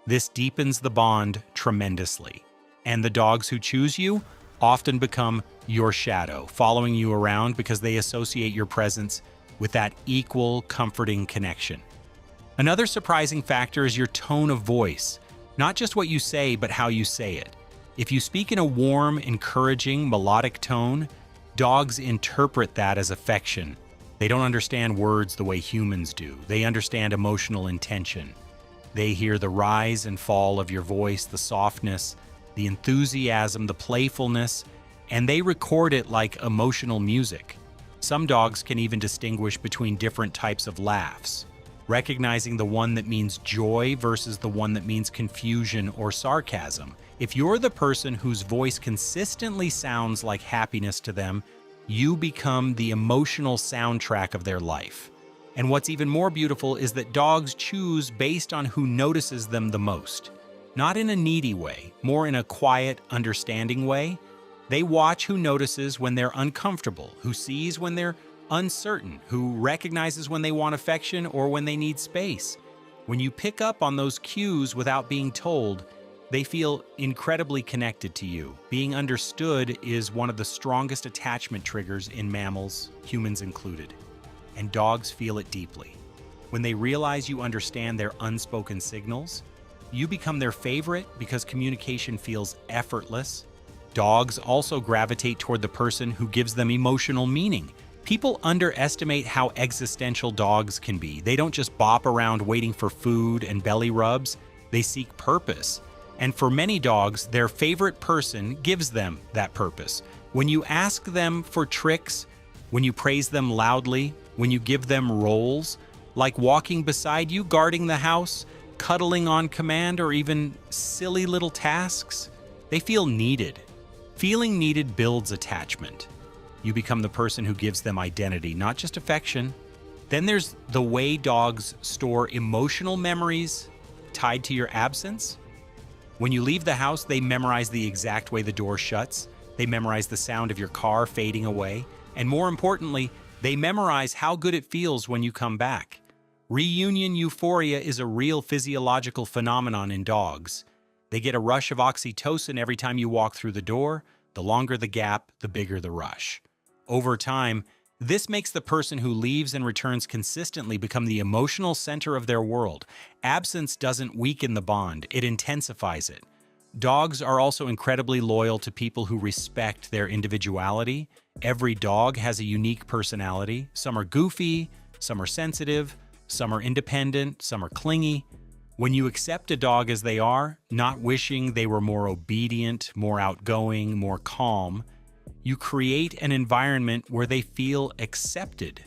This deepens the bond tremendously. And the dogs who choose you often become your shadow, following you around because they associate your presence with that equal, comforting connection. Another surprising factor is your tone of voice. Not just what you say, but how you say it. If you speak in a warm, encouraging, melodic tone, dogs interpret that as affection. They don't understand words the way humans do. They understand emotional intention. They hear the rise and fall of your voice, the softness, the enthusiasm, the playfulness, and they record it like emotional music. Some dogs can even distinguish between different types of laughs, recognizing the one that means joy versus the one that means confusion or sarcasm. If you're the person whose voice consistently sounds like happiness to them, you become the emotional soundtrack of their life. And what's even more beautiful is that dogs choose based on who notices them the most. Not in a needy way, more in a quiet, understanding way. They watch who notices when they're uncomfortable, who sees when they're uncertain, who recognizes when they want affection or when they need space. When you pick up on those cues without being told, they feel incredibly connected to you. Being understood is one of the strongest attachment triggers in mammals, humans included. And dogs feel it deeply. When they realize you understand their unspoken signals, you become their favorite because communication feels effortless. Dogs also gravitate toward the person who gives them emotional meaning. People underestimate how existential dogs can be. They don't just bop around waiting for food and belly rubs. They seek purpose. And for many dogs, their favorite person gives them that purpose. When you ask them for tricks, when you praise them loudly, when you give them roles, like walking beside you, guarding the house, cuddling on command, or even silly little tasks, they feel needed. Feeling needed builds attachment. You become the person who gives them identity, not just affection. Then there's the way dogs store emotional memories tied to your absence. When you leave the house, they memorize the exact way the door shuts. They memorize the sound of your car fading away. And more importantly, they memorize how good it feels when you come back. Reunion euphoria is a real physiological phenomenon in dogs. They get a rush of oxytocin every time you walk through the door. The longer the gap, the bigger the rush. Over time, this makes the person who leaves and returns consistently become the emotional center of their world. Absence doesn't weaken the bond, it intensifies it. Dogs are also incredibly loyal to people who respect their individuality. Every dog has a unique personality. Some are goofy, some are sensitive, some are independent, some are clingy. When you accept a dog as they are, not wishing they were more obedient, more outgoing, more calm, you create an environment where they feel accepted.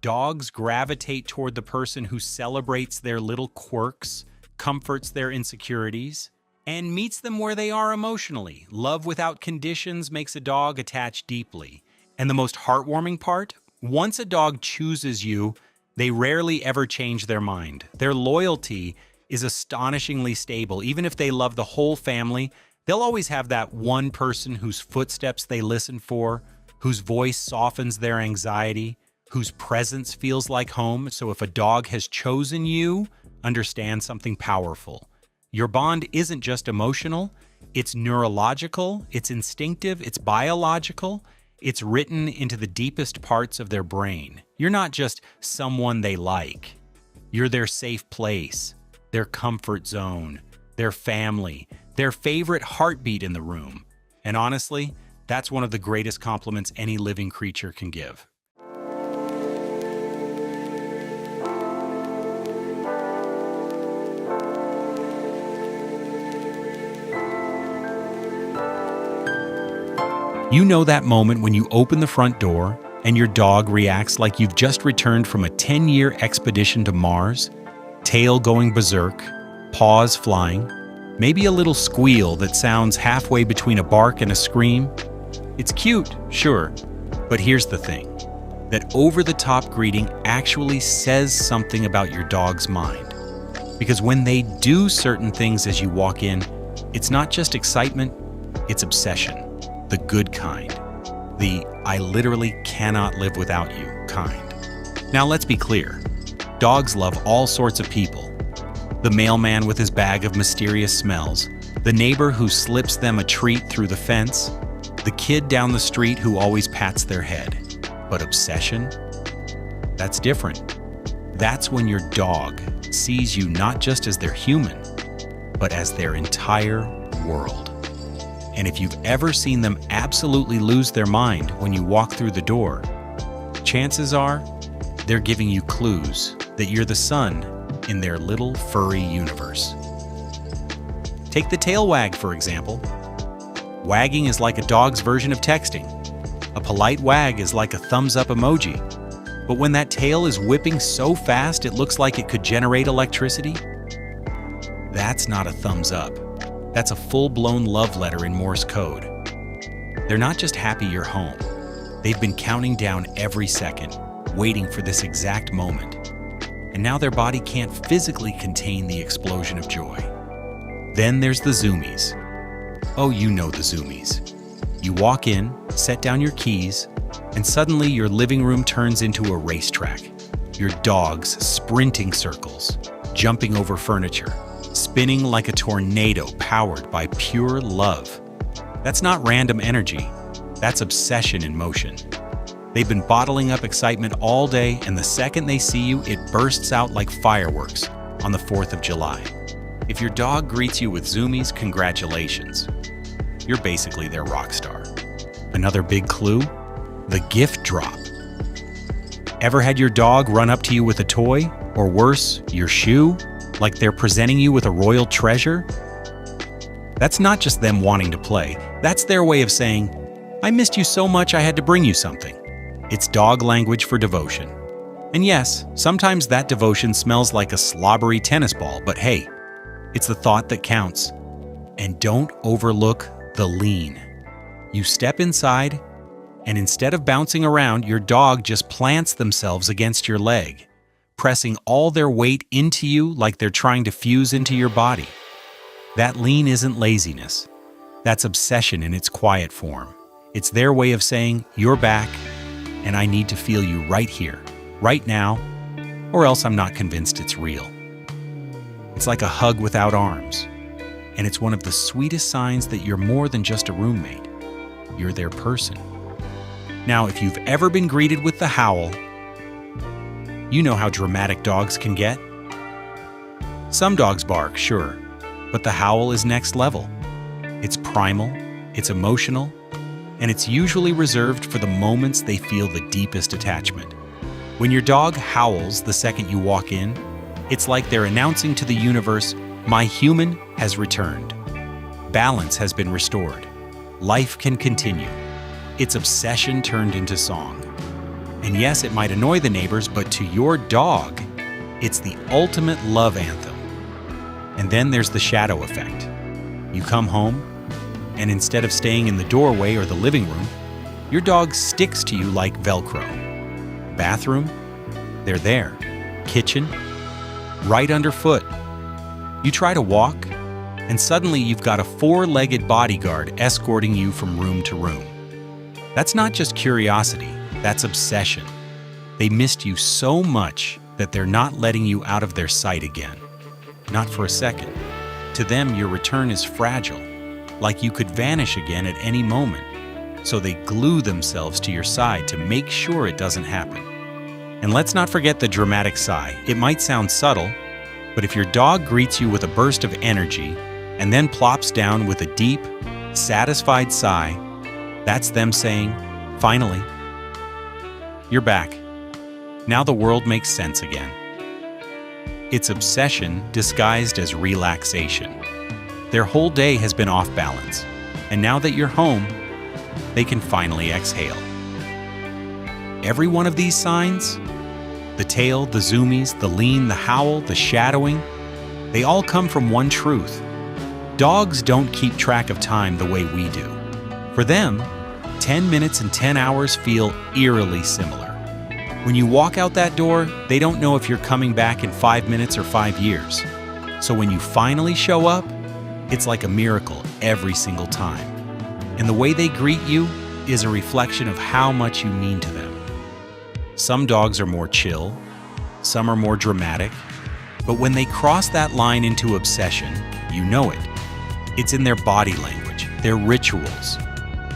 Dogs gravitate toward the person who celebrates their little quirks, comforts their insecurities, and meets them where they are emotionally. Love without conditions makes a dog attach deeply. And the most heartwarming part? Once a dog chooses you, they rarely ever change their mind. Their loyalty is astonishingly stable. Even if they love the whole family, they'll always have that one person whose footsteps they listen for, whose voice softens their anxiety, whose presence feels like home. So if a dog has chosen you, understand something powerful. Your bond isn't just emotional, it's neurological, it's instinctive, it's biological, it's written into the deepest parts of their brain. You're not just someone they like. You're their safe place, their comfort zone, their family, their favorite heartbeat in the room. And honestly, that's one of the greatest compliments any living creature can give. You know that moment when you open the front door and your dog reacts like you've just returned from a 10-year expedition to Mars? Tail going berserk, paws flying, maybe a little squeal that sounds halfway between a bark and a scream. It's cute, sure, but here's the thing. That over-the-top greeting actually says something about your dog's mind. Because when they do certain things as you walk in, it's not just excitement, it's obsession. The good kind. The I literally cannot live without you kind. Now let's be clear. Dogs love all sorts of people. The mailman with his bag of mysterious smells, the neighbor who slips them a treat through the fence, the kid down the street who always pats their head. But obsession? That's different. That's when your dog sees you not just as their human, but as their entire world. And if you've ever seen them absolutely lose their mind when you walk through the door, chances are they're giving you clues that you're the sun in their little furry universe. Take the tail wag, for example. Wagging is like a dog's version of texting. A polite wag is like a thumbs-up emoji. But when that tail is whipping so fast it looks like it could generate electricity, that's not a thumbs up. That's a full-blown love letter in Morse code. They're not just happy you're home. They've been counting down every second, waiting for this exact moment. And now their body can't physically contain the explosion of joy. Then there's the zoomies. Oh, you know the zoomies. You walk in, set down your keys, and suddenly your living room turns into a racetrack. Your dog's sprinting circles, jumping over furniture, spinning like a tornado powered by pure love. That's not random energy. That's obsession in motion. They've been bottling up excitement all day, and the second they see you, it bursts out like fireworks on the 4th of July. If your dog greets you with zoomies, congratulations. You're basically their rock star. Another big clue? The gift drop. Ever had your dog run up to you with a toy? Or worse, your shoe? Like they're presenting you with a royal treasure? That's not just them wanting to play. That's their way of saying, I missed you so much I had to bring you something. It's dog language for devotion. And yes, sometimes that devotion smells like a slobbery tennis ball, but hey, it's the thought that counts. And don't overlook the lean. You step inside And instead of bouncing around, your dog just plants themselves against your leg, pressing all their weight into you like they're trying to fuse into your body. That lean isn't laziness. That's obsession in its quiet form. It's their way of saying, "You're back, and I need to feel you right here, right now, or else I'm not convinced it's real." It's like a hug without arms, and it's one of the sweetest signs that you're more than just a roommate. You're their person. Now, if you've ever been greeted with the howl, you know how dramatic dogs can get. Some dogs bark, sure, but the howl is next level. It's primal, it's emotional, and it's usually reserved for the moments they feel the deepest attachment. When your dog howls the second you walk in, it's like they're announcing to the universe, "My human has returned. Balance has been restored. Life can continue." It's obsession turned into song. And yes, it might annoy the neighbors, but to your dog, it's the ultimate love anthem. And then there's the shadow effect. You come home, and instead of staying in the doorway or the living room, your dog sticks to you like Velcro. Bathroom? They're there. Kitchen? Right underfoot. You try to walk, and suddenly you've got a four-legged bodyguard escorting you from room to room. That's not just curiosity, that's obsession. They missed you so much that they're not letting you out of their sight again. Not for a second. To them, your return is fragile, like you could vanish again at any moment. So they glue themselves to your side to make sure it doesn't happen. And let's not forget the dramatic sigh. It might sound subtle, but if your dog greets you with a burst of energy and then plops down with a deep, satisfied sigh, that's them saying, "Finally, you're back. Now the world makes sense again." It's obsession disguised as relaxation. Their whole day has been off balance, and now that you're home, they can finally exhale. Every one of these signs, the tail, the zoomies, the lean, the howl, the shadowing, they all come from one truth. Dogs don't keep track of time the way we do. For them, 10 minutes and 10 hours feel eerily similar. When you walk out that door, they don't know if you're coming back in 5 minutes or 5 years. So when you finally show up, it's like a miracle every single time. And the way they greet you is a reflection of how much you mean to them. Some dogs are more chill, some are more dramatic, but when they cross that line into obsession, you know it. It's in their body language, their rituals,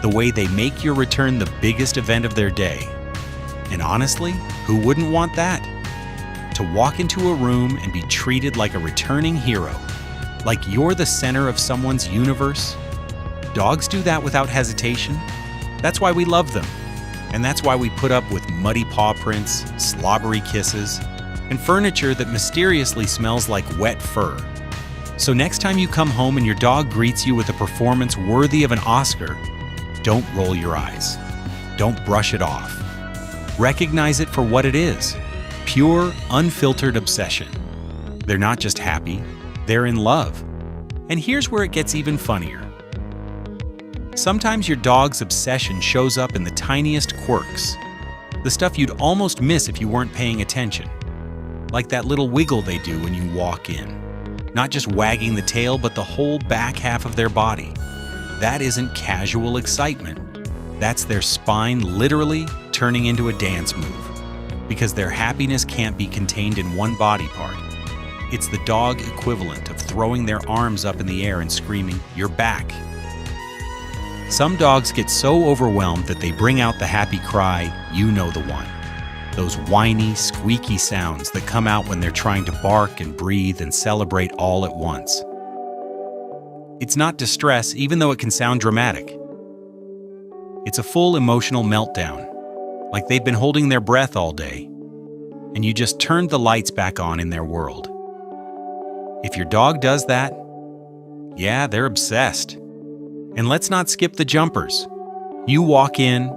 the way they make your return the biggest event of their day. And honestly, who wouldn't want that? To walk into a room and be treated like a returning hero, like you're the center of someone's universe. Dogs do that without hesitation. That's why we love them. And that's why we put up with muddy paw prints, slobbery kisses, and furniture that mysteriously smells like wet fur. So next time you come home and your dog greets you with a performance worthy of an Oscar, don't roll your eyes. Don't brush it off. Recognize it for what it is. Pure, unfiltered obsession. They're not just happy, they're in love. And here's where it gets even funnier. Sometimes your dog's obsession shows up in the tiniest quirks, the stuff you'd almost miss if you weren't paying attention. Like that little wiggle they do when you walk in. Not just wagging the tail, but the whole back half of their body. That isn't casual excitement. That's their spine literally turning into a dance move. Because their happiness can't be contained in one body part. It's the dog equivalent of throwing their arms up in the air and screaming, "You're back." Some dogs get so overwhelmed that they bring out the happy cry, you know the one. Those whiny, squeaky sounds that come out when they're trying to bark and breathe and celebrate all at once. It's not distress, even though it can sound dramatic. It's a full emotional meltdown, like they've been holding their breath all day, and you just turned the lights back on in their world. If your dog does that, yeah, they're obsessed. And let's not skip the jumpers. You walk in,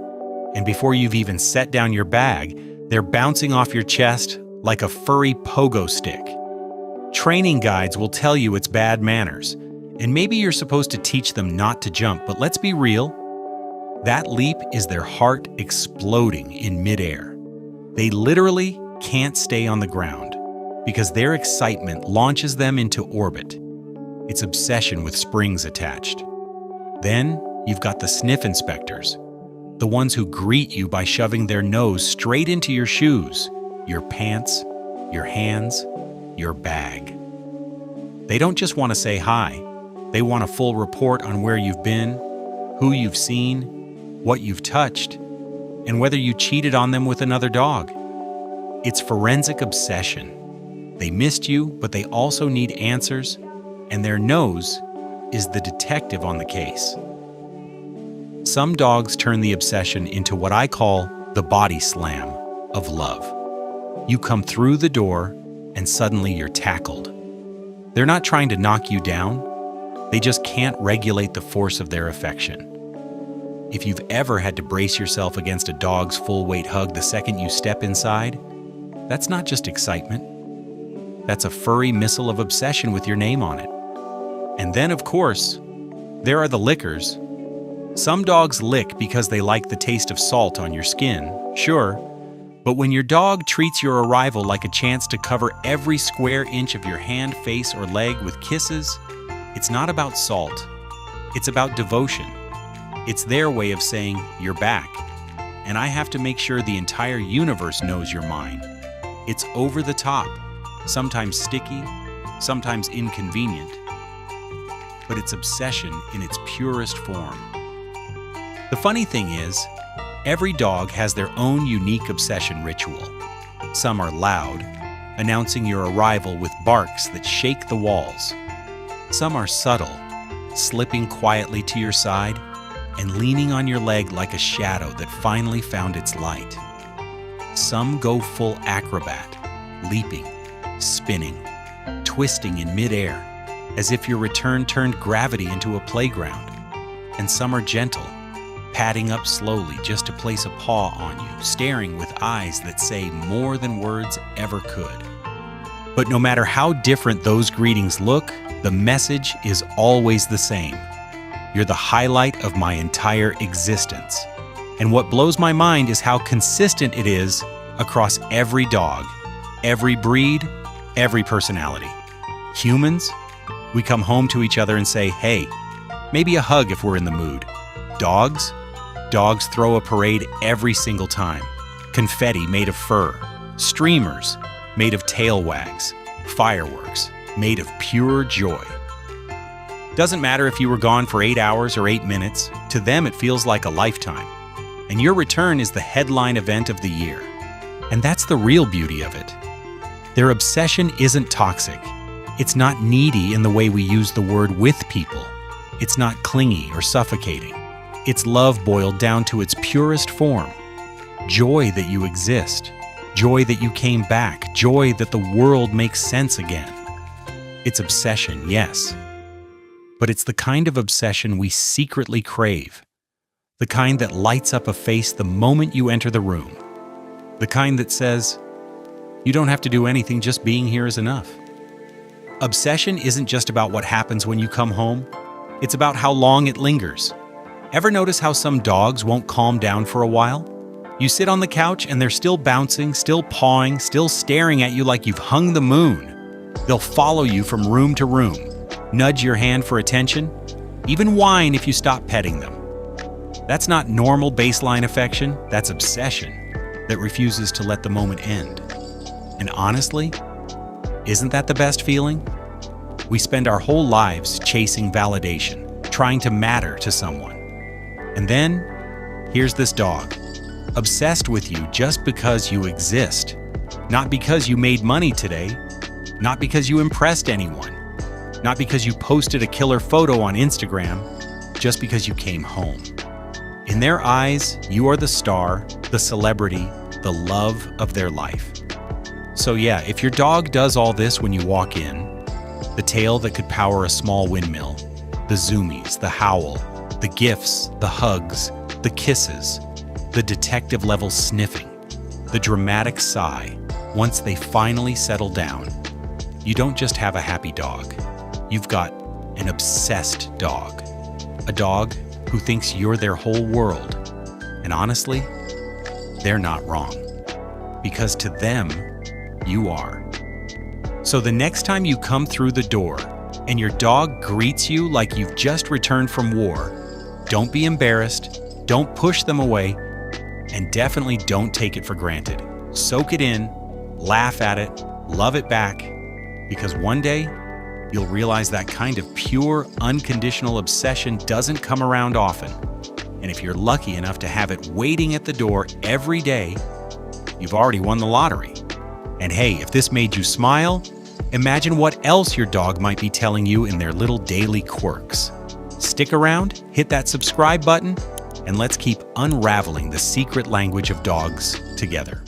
and before you've even set down your bag, they're bouncing off your chest like a furry pogo stick. Training guides will tell you it's bad manners, and maybe you're supposed to teach them not to jump, but let's be real. That leap is their heart exploding in midair. They literally can't stay on the ground because their excitement launches them into orbit. It's obsession with springs attached. Then you've got the sniff inspectors, the ones who greet you by shoving their nose straight into your shoes, your pants, your hands, your bag. They don't just want to say hi. They want a full report on where you've been, who you've seen, what you've touched, and whether you cheated on them with another dog. It's forensic obsession. They missed you, but they also need answers, and their nose is the detective on the case. Some dogs turn the obsession into what I call the body slam of love. You come through the door, and suddenly you're tackled. They're not trying to knock you down. They just can't regulate the force of their affection. If you've ever had to brace yourself against a dog's full-weight hug the second you step inside, that's not just excitement. That's a furry missile of obsession with your name on it. And then, of course, there are the lickers. Some dogs lick because they like the taste of salt on your skin, sure, but when your dog treats your arrival like a chance to cover every square inch of your hand, face, or leg with kisses, it's not about salt. It's about devotion. It's their way of saying, you're back, and I have to make sure the entire universe knows you're mine. It's over the top, sometimes sticky, sometimes inconvenient, but it's obsession in its purest form. The funny thing is, every dog has their own unique obsession ritual. Some are loud, announcing your arrival with barks that shake the walls. Some are subtle, slipping quietly to your side and leaning on your leg like a shadow that finally found its light. Some go full acrobat, leaping, spinning, twisting in midair, as if your return turned gravity into a playground. And some are gentle, padding up slowly just to place a paw on you, staring with eyes that say more than words ever could. But no matter how different those greetings look, the message is always the same. You're the highlight of my entire existence. And what blows my mind is how consistent it is across every dog, every breed, every personality. Humans, we come home to each other and say, hey, maybe a hug if we're in the mood. Dogs throw a parade every single time. Confetti made of fur, streamers made of tail wags, fireworks made of pure joy. Doesn't matter if you were gone for 8 hours or 8 minutes, to them it feels like a lifetime. And your return is the headline event of the year. And that's the real beauty of it. Their obsession isn't toxic. It's not needy in the way we use the word with people. It's not clingy or suffocating. It's love boiled down to its purest form. Joy that you exist. Joy that you came back. Joy that the world makes sense again. It's obsession, yes. But it's the kind of obsession we secretly crave. The kind that lights up a face the moment you enter the room. The kind that says, you don't have to do anything, just being here is enough. Obsession isn't just about what happens when you come home. It's about how long it lingers. Ever notice how some dogs won't calm down for a while? You sit on the couch and they're still bouncing, still pawing, still staring at you like you've hung the moon. They'll follow you from room to room, nudge your hand for attention, even whine if you stop petting them. That's not normal baseline affection, that's obsession that refuses to let the moment end. And honestly, isn't that the best feeling? We spend our whole lives chasing validation, trying to matter to someone. And then, here's this dog, obsessed with you just because you exist. Not because you made money today, not because you impressed anyone, not because you posted a killer photo on Instagram, just because you came home. In their eyes, you are the star, the celebrity, the love of their life. So yeah, if your dog does all this when you walk in, the tail that could power a small windmill, the zoomies, the howl, the gifts, the hugs, the kisses, the detective-level sniffing, the dramatic sigh, once they finally settle down, you don't just have a happy dog. You've got an obsessed dog. A dog who thinks you're their whole world. And honestly, they're not wrong. Because to them, you are. So the next time you come through the door and your dog greets you like you've just returned from war, don't be embarrassed, don't push them away, and definitely don't take it for granted. Soak it in, laugh at it, love it back, because one day you'll realize that kind of pure, unconditional obsession doesn't come around often. And if you're lucky enough to have it waiting at the door every day, you've already won the lottery. And hey, if this made you smile, imagine what else your dog might be telling you in their little daily quirks. Stick around, hit that subscribe button, and let's keep unraveling the secret language of dogs together.